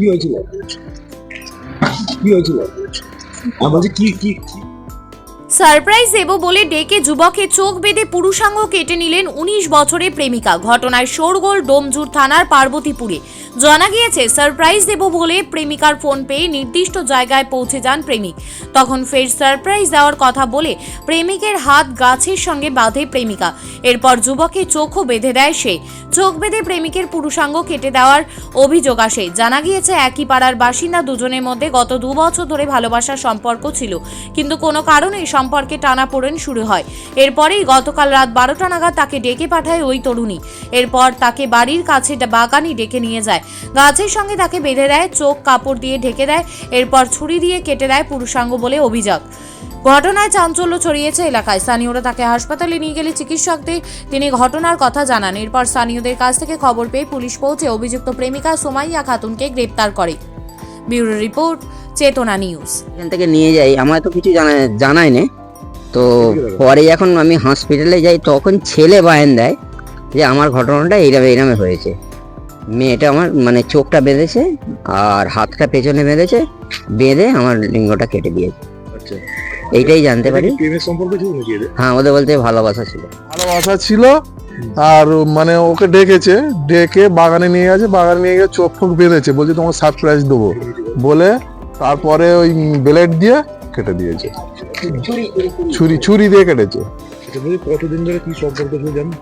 কি হয়েছিল কি হয়েছিল বলছি কি কি সারপ্রাইজ দেব বলে ডেকে যুবকের চোখ বেঁধে পুরুষাঙ্গ কেটে নিলেন ১৯ বছরের প্রেমিকা। ঘটনায় শোরগোল ডোমজুর থানার পার্বতীপুরে। জানা গিয়েছে সারপ্রাইজ দেব বলে প্রেমিকার ফোন পেয়ে নির্দিষ্ট জায়গায় পৌঁছে যান প্রেমিক। তখন ফের সারপ্রাইজ দেওয়ার কথা বলে প্রেমিকের হাত গাছের সঙ্গে বাঁধে প্রেমিকা। এরপর যুবকের চোখও বেঁধে দেয় সে। চোখ বেঁধে প্রেমিকের পুরুষাঙ্গ কেটে দেওয়ার অভিযোগ আসে। জানা গিয়েছে একই পাড়ার বাসিন্দা দুজনের মধ্যে গত 2 বছর ধরে ভালোবাসার সম্পর্ক ছিল, কিন্তু কোনো কারণে সম্পর্কে টানাপোড়েন শুরু হয়। এরপরেই গতকাল রাত 12টা নাগাদ তাকে ডেকে পাঠায় ওই তরুণী। এরপর তাকে বাড়ির কাছে বাগানে ডেকে নিয়ে যায়, গাছের সঙ্গে তাকে বেঁধে দেয়, চোখ কাপড় দিয়ে ঢেকে দেয়, এরপর ছুরি দিয়ে কেটে দেয় পুরুষাঙ্গ বলে অভিযোগ। ঘটনায় চাঞ্চল্য ছড়িয়েছে এলাকায়। স্থানীয়রা তাকে হাসপাতালে নিয়ে গেলে চিকিৎসকদের তিনি ঘটনার কথা জানান। এরপর স্থানীয়দের কাছ থেকে খবর পেয়ে পুলিশ পৌঁছে অভিযুক্ত প্রেমিকা সোমাইয়া খাতুনকে গ্রেপ্তার করে। ব্যুরো রিপোর্ট, চেতনা নিউজ। এখান থেকে নিয়ে যাই, আমার তো কিছু জানাই না। তো পরে যখন আমি হসপিটালে যাই তখন ছেলে বায়ান দেয় যে আমার ঘটনাটা এইরকম হয়েছে। মেয়েটা আমার মানে চোখটা বেঁধেছে আর হাতটা পেছনে বেঁধেছে, বেঁধে আমার লিঙ্গটা কেটে দিয়েছে। আচ্ছা, এইটাই জানতে পারি। প্রেমের সম্পর্ক ছিল নাকি এদের? হ্যাঁ, ওদের বলতে ভালোবাসা ছিল। আর মানে ওকে ডেকে বাগানে নিয়ে গেছে, বাগানে নিয়ে গিয়ে চোখ ফোক বেঁধেছে, বলছে তোমাকে সারপ্রাইজ দেবো বলে তারপরে ওই ব্লেড দিয়ে কেটে দিয়েছে, ছুরি দিয়ে কেটেছে। আচ্ছা, বলছি কতদিন ধরে কি সম্পর্ক ছিল জানেন?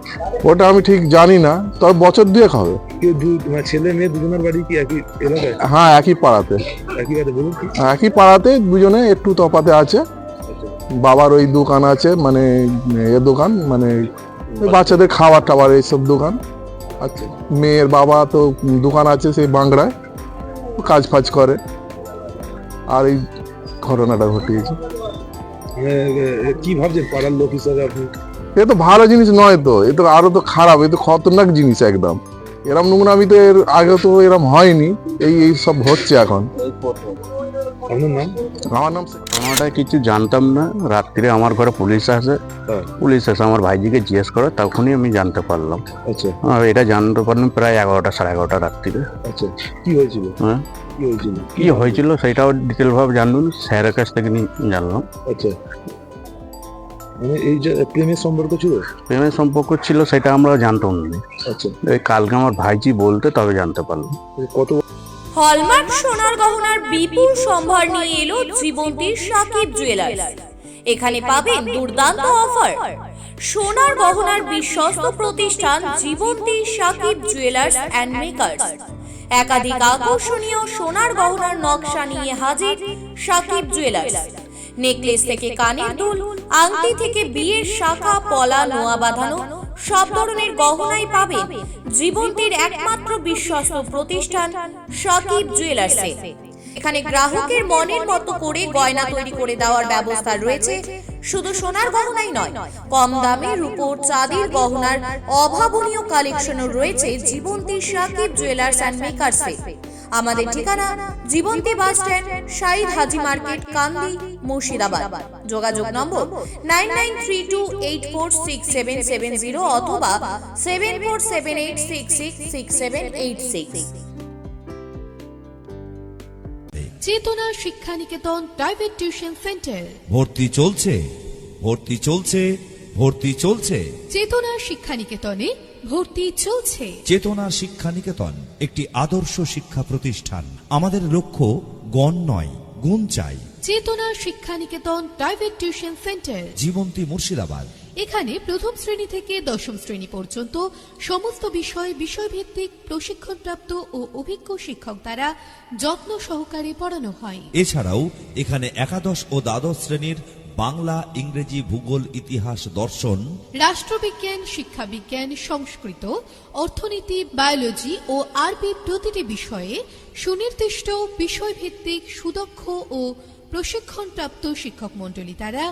ওটা আমি ঠিক জানি না, তবে বছর 2 হবে। মানে ছেলে মেয়ে দুজনের বাড়ি কি একই এলাকায়? হ্যাঁ, একই পাড়াতে। একই বাড়ি বলুন কি? একই পাড়াতে, দুজনে একটু তফাতে আছে। বাবার ওই দোকান আছে, মানে দোকান মানে বাচ্চাদের খাবার টাবার এইসব দোকান। আচ্ছা, মেয়ের বাবা তো দোকান আছে সেই বাংলায়, কাজ ফাজ করে। আর এই ঘটনাটা ঘটিয়েছে। কি ভাবছেন পাড়ার লোক হিসাবে আপনি? এ তো ভালো জিনিস নয়, তো এ তো আরো তো খারাপ, এ তো খতরনাক জিনিস একদম। এরম নোংরা আমি তো এর আগে তো এরম হয়নি, এই সব হচ্ছে এখন। আপনার নাম? আমার নাম আমরা কিছু জানতাম না। রাত্রে আমার ঘরে পুলিশ আসে, পুলিশ এসে আমার ভাইজিকে জিজ্ঞেস করে, তখনই আমি জানতে পারলাম। আচ্ছা, আর এটা জানতে পারলাম প্রায় 11টা সাড়ে 11টা রাত্রিরে। আচ্ছা, কি হয়েছিল? হ্যাঁ, কি হয়েছিল? কি হয়েছিল সেটাও ডিটেল ভাবে জানলাম, স্যারের কাছ থেকে জানলাম। আচ্ছা, মানে এই যে প্রেমের সম্পর্ক ছিল? প্রেমের সম্পর্ক ছিল সেটা আমরা জানতাম না। আচ্ছা, এই কালকে আমার ভাইজি বলতে তবে জানতে পারলাম। কত? হলমার্ক সোনার গহনার বিপুল সম্ভার নিয়ে এলো জীবন্তীর সাকিব জুয়েলার্স। এখানে পাবেন দুর্দান্ত অফার। সোনার গহনার বিশ্বস্ত প্রতিষ্ঠান Jibonti Sakib jewellers and makers. একাধিক আকর্ষণীয় সোনার গহনার নকশা নিয়ে হাজির সাকিব জুয়েলার্স। নেকলেস থেকে কানের দুল, আংটি থেকে বিয়ের শাখা পলা নোয়া বাঁধানো সব ধরনের গহনাই পাবেন জীবন্তীর একমাত্র বিশ্বস্ত প্রতিষ্ঠান সাকিব জুয়েলার্সে। এখানে গ্রাহকের মনের মতো করে গয়না তৈরি করে দেওয়ার ব্যবস্থা রয়েছে। শুধু সোনার গহনাই নয়, কম দামে রূপোর চাঁদির গহনার অভাবনীয় কালেকশনও রয়েছে জীবন্তী সাকিব জুয়েলার্স অ্যান্ড মেকার্সে। আমাদের ঠিকানা জীবন্তী বাস স্ট্যান্ড, শাহিদ হাজি মার্কেট, কান্দি, মুর্শিদাবাদ। যোগাযোগ নম্বর 9932846770 অথবা 7478666786। চেতনা Shiksha Niketan private tuition centre. ভর্তি চলছে, ভর্তি চলছে, ভর্তি চলছে। চেতনা শিক্ষা নিকেতনে ভর্তি চলছে। চেতনা শিক্ষা নিকেতন একটি আদর্শ শিক্ষা প্রতিষ্ঠান। আমাদের লক্ষ্য গণ নয়, গুণ চাই। Chetana Shiksha Niketan private tuition centre, Jibanti Murshidabad. এখানে প্রথম শ্রেণী থেকে 10ম শ্রেণী পর্যন্ত সমস্ত বিষয়ভিত্তিক প্রশিক্ষণপ্রাপ্ত ও অভিজ্ঞ শিক্ষক দ্বারা যত্ন সহকারে পড়ানো হয়। এছাড়াও এখানে একাদশ ও দ্বাদশ শ্রেণীর বাংলা, ইংরেজি, ভূগোল, ইতিহাস, দর্শন, রাষ্ট্রবিজ্ঞান, শিক্ষাবিজ্ঞান, সংস্কৃত, অর্থনীতি, বায়োলজি ও আরবি প্রতিটি বিষয়ে সুনির্দিষ্ট বিষয়ভিত্তিক সুদক্ষ ও প্রশিক্ষণপ্রাপ্ত শিক্ষক মণ্ডলী দ্বারা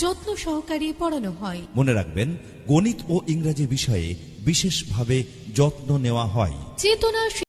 যত্ন সহকারে পড়ানো হয়। মনে রাখবেন, গণিত ও ইংরেজি বিষয়ে বিশেষভাবে যত্ন নেওয়া হয়। চেতনা